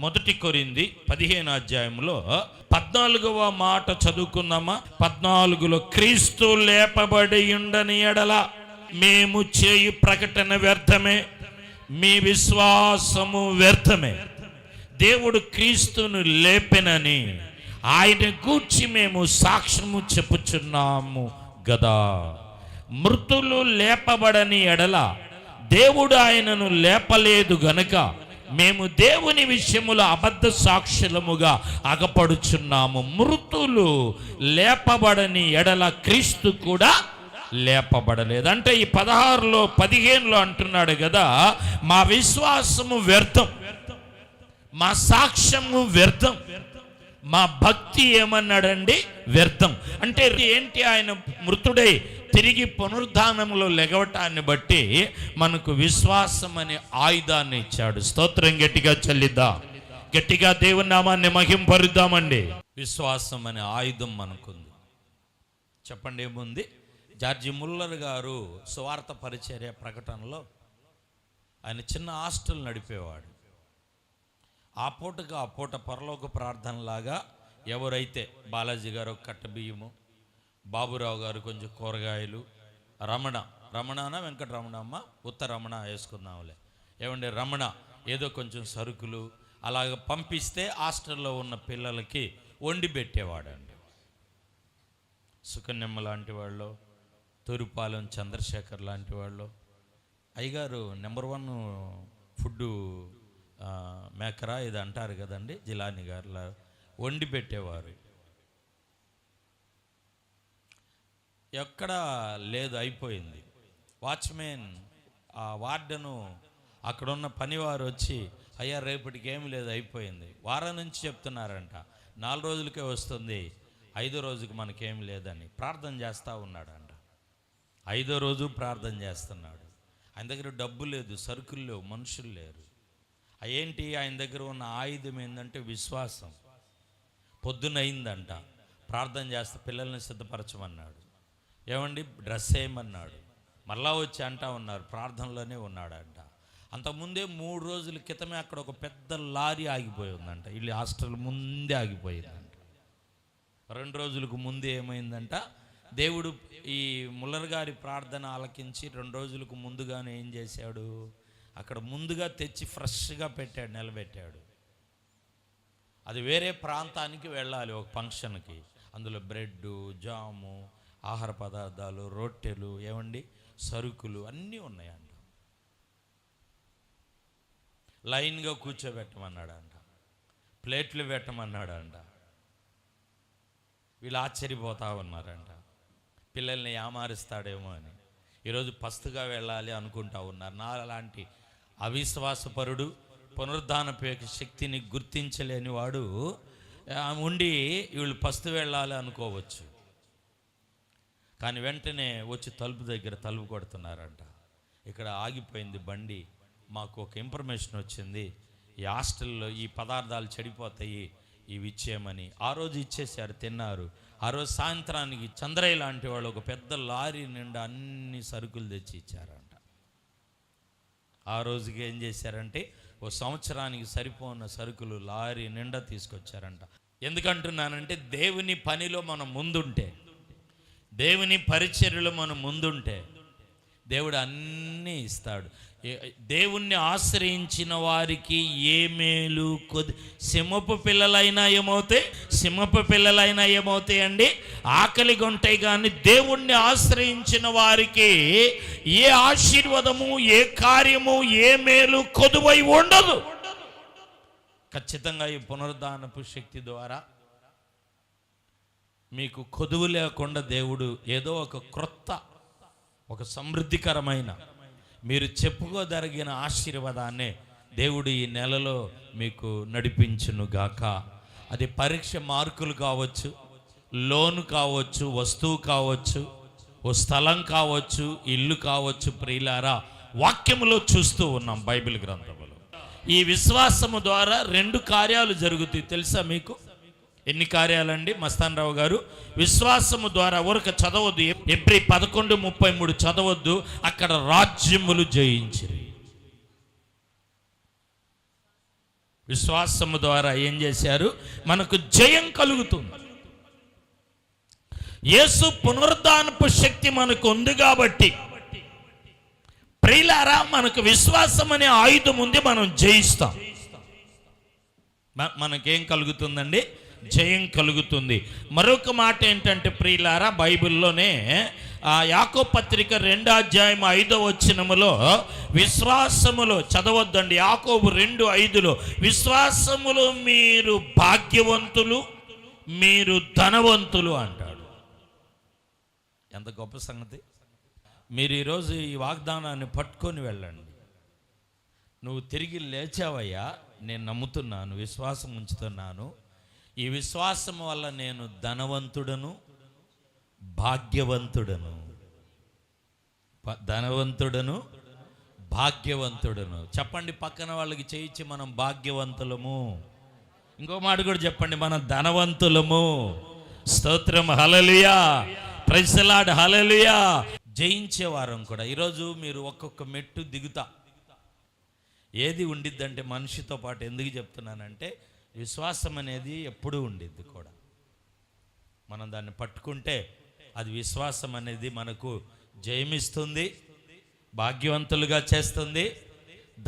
మొదటి కొరింథీ 15వ అధ్యాయంలో 14వ మాట చదువుకుందామా? 14లో క్రీస్తు లేపబడి ఉండని ఎడల మేము చేయు ప్రకటన వ్యర్థమే, మీ విశ్వాసము వ్యర్థమే. దేవుడు క్రీస్తును లేపెనని ఆయన గూర్చి మేము సాక్ష్యము చెప్పుచున్నాము గదా. మృతులు లేపబడని ఎడల దేవుడు ఆయనను లేపలేదు గనుక మేము దేవుని విషయములో అబద్ధ సాక్షులముగా అగపడుచున్నాము. మృతులు లేపబడని ఎడల క్రీస్తు కూడా లేపబడలేదు. అంటే ఈ 16లో 15లో అంటున్నాడు కదా, మా విశ్వాసము వ్యర్థం, మా సాక్ష్యము వ్యర్థం, మా భక్తి ఏమన్నాడండి? వ్యర్థం. అంటే ఏంటి? ఆయన మృతుడై తిరిగి పునరుద్ధానంలో లెగవటాన్ని బట్టి మనకు విశ్వాసం అనే ఆయుధాన్ని ఇచ్చాడు. స్తోత్రం గట్టిగా చెల్లిద్దాం, గట్టిగా దేవుని నామాన్ని మహింపరుద్దామండి. విశ్వాసం అనే ఆయుధం మనకుంది. చెప్పండి ఏముంది? జార్జి ముల్లర్ గారు సువార్త పరిచర్య ప్రకటనలో ఆయన చిన్న హాస్టల్ నడిపేవాడు. ఆ పూట పరలోక ప్రార్థనలాగా ఎవరైతే బాలాజీ గారు ఒక కట్ట బియ్యము, బాబురావు గారు కొంచెం కూరగాయలు, రమణనా వెంకటరమణ అమ్మ రమణ వేసుకుందాంలే, ఏమండి రమణ ఏదో కొంచెం సరుకులు అలాగ పంపిస్తే హాస్టల్లో ఉన్న పిల్లలకి వండి పెట్టేవాడండి. సుకన్యమ్మ లాంటి వాళ్ళు, తూరుపాలెం చంద్రశేఖర్ లాంటి వాళ్ళు, అయ్యగారు నెంబర్ 1 ఫుడ్ మేకరా ఇది అంటారు కదండి, జిలాని గారులా వండి పెట్టేవారు. ఎక్కడ లేదు, అయిపోయింది. వాచ్మెన్ ఆ వార్డెను అక్కడున్న పనివారు వచ్చి, అయ్యా రేపటికి ఏమి లేదు, అయిపోయింది. వారం నుంచి చెప్తున్నారంట, 4 రోజులకే వస్తుంది, 5వ రోజుకి మనకేమి లేదని ప్రార్థన చేస్తూ ఉన్నాడంట. 5వ రోజు ప్రార్థన చేస్తున్నాడు. ఆయన దగ్గర డబ్బు లేదు, సరుకులు లేవు, మనుషులు లేరు. ఏంటి? ఆయన దగ్గర ఉన్న ఆయుధం ఏంటంటే విశ్వాసం. పొద్దునయిందంట, ప్రార్థన చేస్తే పిల్లల్ని సిద్ధపరచమన్నాడు, ఏమండి డ్రెస్ వేయమన్నాడు, మళ్ళా వచ్చి అంటా ఉన్నారు, ప్రార్థనలోనే ఉన్నాడంట. అంతకుముందే 3 రోజుల క్రితమే అక్కడ ఒక పెద్ద లారీ ఆగిపోయి ఉందంట, వీళ్ళు హాస్టల్ ముందే ఆగిపోయిందంట. 2 రోజులకు ముందే ఏమైందంట, దేవుడు ఈ ముల్లర్ గారి ప్రార్థన ఆలకించి 2 రోజులకు ముందుగానే ఏం చేశాడు, అక్కడ ముందుగా తెచ్చి ఫ్రెష్గా పెట్టాడు, నిలబెట్టాడు. అది వేరే ప్రాంతానికి వెళ్ళాలి ఒక ఫంక్షన్కి, అందులో బ్రెడ్, జాము, ఆహార పదార్థాలు, రొట్టెలు, ఏమండి సరుకులు అన్నీ ఉన్నాయంట. లైన్గా కూర్చోబెట్టమన్నాడంట, ప్లేట్లు పెట్టమన్నాడంట. వీళ్ళు ఆశ్చర్యపోతా ఉన్నారంట, పిల్లల్ని యామారిస్తాడేమో అని. ఈరోజు పస్తుగా వెళ్ళాలి అనుకుంటా ఉన్నారు. నా లాంటి అవిశ్వాసపరుడు, పునరుద్ధానపేక్ష శక్తిని గుర్తించలేని వాడు ఉండి వీళ్ళు పస్తు వెళ్ళాలి అనుకోవచ్చు. కానీ వెంటనే వచ్చి తలుపు దగ్గర తలుపు కొడుతున్నారంట. ఇక్కడ ఆగిపోయింది బండి, మాకు ఒక ఇన్ఫర్మేషన్ వచ్చింది, ఈ హాస్టల్లో ఈ పదార్థాలు చెడిపోతాయి, ఇవి ఇచ్చేయమని. ఆ రోజు ఇచ్చేసారు, తిన్నారు. ఆ రోజు సాయంత్రానికి చంద్రయ్య లాంటి వాళ్ళు ఒక పెద్ద లారీ నిండా అన్ని సరుకులు తెచ్చి ఇచ్చారంట. ఆ రోజుకి ఏం చేశారంటే ఓ సంవత్సరానికి సరిపోన్న సరుకులు లారీ నిండా తీసుకొచ్చారంట. ఎందుకంటున్నానంటే దేవుని పనిలో మనం ముందుంటే, దేవుని పరిచర్యలో మనం ముందుంటే దేవుడు అన్నీ ఇస్తాడు. దేవుణ్ణి ఆశ్రయించిన వారికి ఏ మేలు సింహపు పిల్లలైనా ఏమవుతాయి అండి, ఆకలిగా ఉంటాయి. కానీ దేవుణ్ణి ఆశ్రయించిన వారికి ఏ ఆశీర్వాదము, ఏ కార్యము, ఏ మేలు కొదువై ఉండదు. ఖచ్చితంగా ఈ పునరుద్ధానపు శక్తి ద్వారా మీకు కొదువు లేకుండా దేవుడు ఏదో ఒక క్రొత్త, ఒక సమృద్ధికరమైన, మీరు చెప్పుకోదగిన ఆశీర్వాదాన్ని దేవుడు ఈ నెలలో మీకు నడిపించునుగాక. అది పరీక్ష మార్కులు కావచ్చు, లోను కావచ్చు, వస్తువు కావచ్చు, ఓ స్థలం కావచ్చు, ఇల్లు కావచ్చు. ప్రియులారా, వాక్యములో చూస్తూ ఉన్నాం బైబిల్ గ్రంథములో. ఈ విశ్వాసము ద్వారా 2 కార్యాలు జరుగుతాయి. తెలుసా మీకు? ఎన్ని కార్యాలండి మస్తాన్ రావు గారు? విశ్వాసము ద్వారా ఊరక చదవద్దు, ఎబ్రీ 11:33 చదవద్దు. అక్కడ రాజ్యములు జయించిరి. విశ్వాసము ద్వారా ఏం చేశారు? మనకు జయం కలుగుతుంది. యేసు పునరుద్ధానపు శక్తి మనకు ఉంది కాబట్టి ప్రియులారా, మనకు విశ్వాసం అనే ఆయుధం ఉంది, మనం జయిస్తాం. మనకేం కలుగుతుందండి? జయం కలుగుతుంది. మరొక మాట ఏంటంటే ప్రియులారా, బైబిల్లోనే యాకోబు పత్రిక 2:5 విశ్వాసములో చదవద్దండి, యాకోబు 2:5 విశ్వాసములో మీరు భాగ్యవంతులు, మీరు ధనవంతులు అంటాడు. ఎంత గొప్ప సంగతి! మీరు ఈరోజు ఈ వాగ్దానాన్ని పట్టుకొని వెళ్ళండి. నువ్వు తిరిగి లేచావయ్యా, నేను నమ్ముతున్నాను, విశ్వాసం ఉంచుతున్నాను. ఈ విశ్వాసం వల్ల నేను ధనవంతుడను, భాగ్యవంతుడను. ధనవంతుడను, భాగ్యవంతుడను. చెప్పండి పక్కన వాళ్ళకి చేయించి, మనం భాగ్యవంతులము. ఇంకో మాట కూడా చెప్పండి, మనం ధనవంతులము. స్తోత్రం, హల్లెలూయా, ప్రైజ్ ది లార్డ్, హల్లెలూయా. జయించే వారం కూడా ఈరోజు మీరు ఒక్కొక్క మెట్టు దిగుతా. ఏది ఉండిద్దంటే మనిషితో పాటు ఎందుకు చెప్తున్నానంటే, విశ్వాసం అనేది ఎప్పుడూ ఉండిద్ది కూడా. మనం దాన్ని పట్టుకుంటే అది విశ్వాసం అనేది మనకు జయమిస్తుంది, భాగ్యవంతులుగా చేస్తుంది,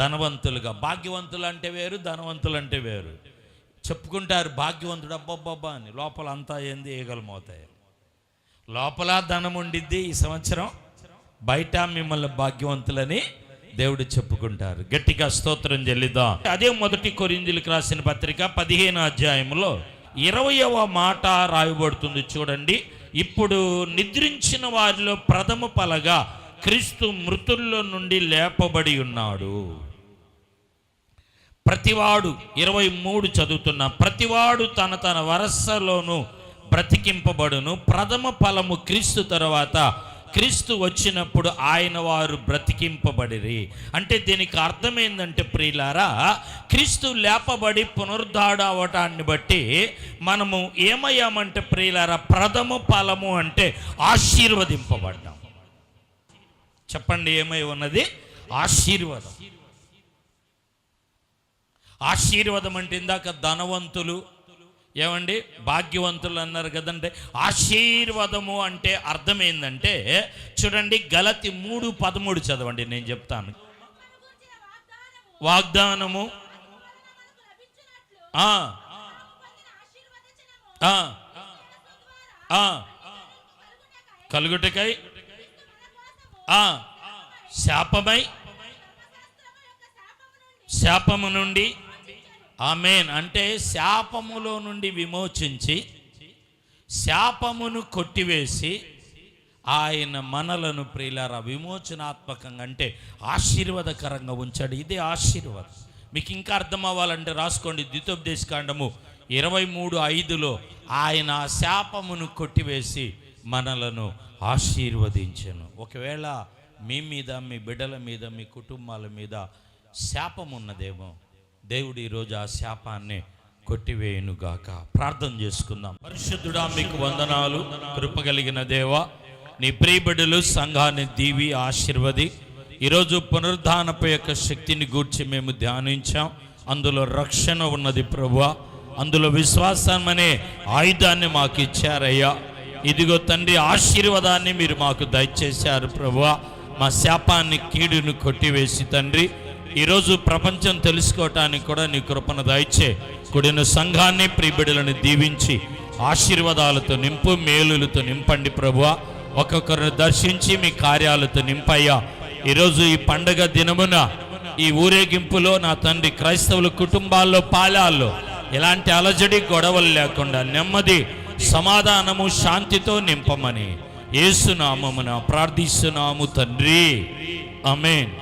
ధనవంతులుగా. భాగ్యవంతులు అంటే వేరు, ధనవంతులు అంటే వేరు. చెప్పుకుంటారు భాగ్యవంతుడు అబ్బబ్బబ్బా అని, లోపల అంతా ఏంది ఏగలమవుతాయి. లోపల ధనం ఉండిద్ది. ఈ సంవత్సరం బయట మిమ్మల్ని భాగ్యవంతులని దేవుడు చెప్పుకుంటారు. గట్టిగా స్తోత్రం చెల్లిద్దాం. అదే 1 కొరింథీయులకు రాసిన పత్రిక 15:20 మాట రాయబడుతుంది చూడండి. ఇప్పుడు నిద్రించిన వారిలో ప్రథమ ఫలగా క్రీస్తు మృతుల్లో నుండి లేపబడి ఉన్నాడు. ప్రతివాడు 23 చదువుతున్నా, ప్రతివాడు తన వరసలోను బ్రతికింపబడును. ప్రథమ ఫలము క్రీస్తు తర్వాత క్రీస్తు వచ్చినప్పుడు ఆయన వారు బ్రతికింపబడిరి. అంటే దీనికి అర్థం ఏంటంటే ప్రియులారా, క్రీస్తు లేపబడి పునరుద్ధాడవటాన్ని బట్టి మనము ఏమయ్యామంటే ప్రియులారా, ప్రథమ ఫలము అంటే ఆశీర్వదింపబడ్డాం. చెప్పండి, ఏమై ఉన్నది? ఆశీర్వాదం. ఆశీర్వాదం అంటే ఇందాక ధనవంతులు, ఏమండి భాగ్యవంతులు అన్నారు కదంటే, ఆశీర్వాదము అంటే అర్థం ఏంటంటే చూడండి, గలతి 3:13 చదవండి, నేను చెప్తాను. వాగ్దానము కలుగుటకై శాపమై శాపము నుండి, ఆమేన్, అంటే శాపములో నుండి విమోచించి శాపమును కొట్టివేసి ఆయన మనలను ప్రియులారా విమోచనాత్మకంగా అంటే ఆశీర్వాదకరంగా ఉంచాడు. ఇదే ఆశీర్వాదం. మీకు ఇంకా అర్థం అవ్వాలంటే రాసుకోండి, ద్వితోపదేశకాండము 23:5 ఆయన శాపమును కొట్టివేసి మనలను ఆశీర్వదించెను. ఒకవేళ మీ మీద, మీ బిడ్డల మీద, మీ కుటుంబాల మీద శాపం ఉన్నదేమో, దేవుడు ఈరోజు ఆ శాపాన్ని కొట్టివేయునుగాక. ప్రార్థన చేసుకుందాం. పరిశుద్ధుడా, మీకు వందనాలు. కృపగలిగిన దేవా, నీ ప్రియబిడ్డలు సంఘాన్ని దీవి ఆశీర్వది. ఈరోజు పునరుద్ధానపు యొక్క శక్తిని గూర్చి మేము ధ్యానించాం. అందులో రక్షణ ఉన్నది ప్రభువా, అందులో విశ్వాసం అనే ఆయుధాన్ని మాకు ఇచ్చారయ్యా. ఇదిగో తండ్రి, ఆశీర్వాదాన్ని మీరు మాకు దయచేశారు ప్రభువా. మా శాపాన్ని, కీడును కొట్టివేసి తండ్రి, ఈరోజు ప్రపంచం తెలుసుకోవటానికి కూడా నీ కృపను దయచే. కూడిన సంఘాన్ని, ప్రియబిడ్డలను దీవించి ఆశీర్వాదాలతో నింపు, మేలులతో నింపండి ప్రభువా. ఒక్కొక్కరిని దర్శించి మీ కార్యాలతో నింపయ్యా. ఈరోజు ఈ పండగ దినమున ఈ ఊరేగింపులో నా తండ్రి క్రైస్తవుల కుటుంబాల్లో, పాలాల్లో ఎలాంటి అలజడి, గొడవలు లేకుండా నెమ్మది, సమాధానము, శాంతితో నింపమని యేసు నామమున ప్రార్థిస్తున్నాము తండ్రి. ఆమేన్.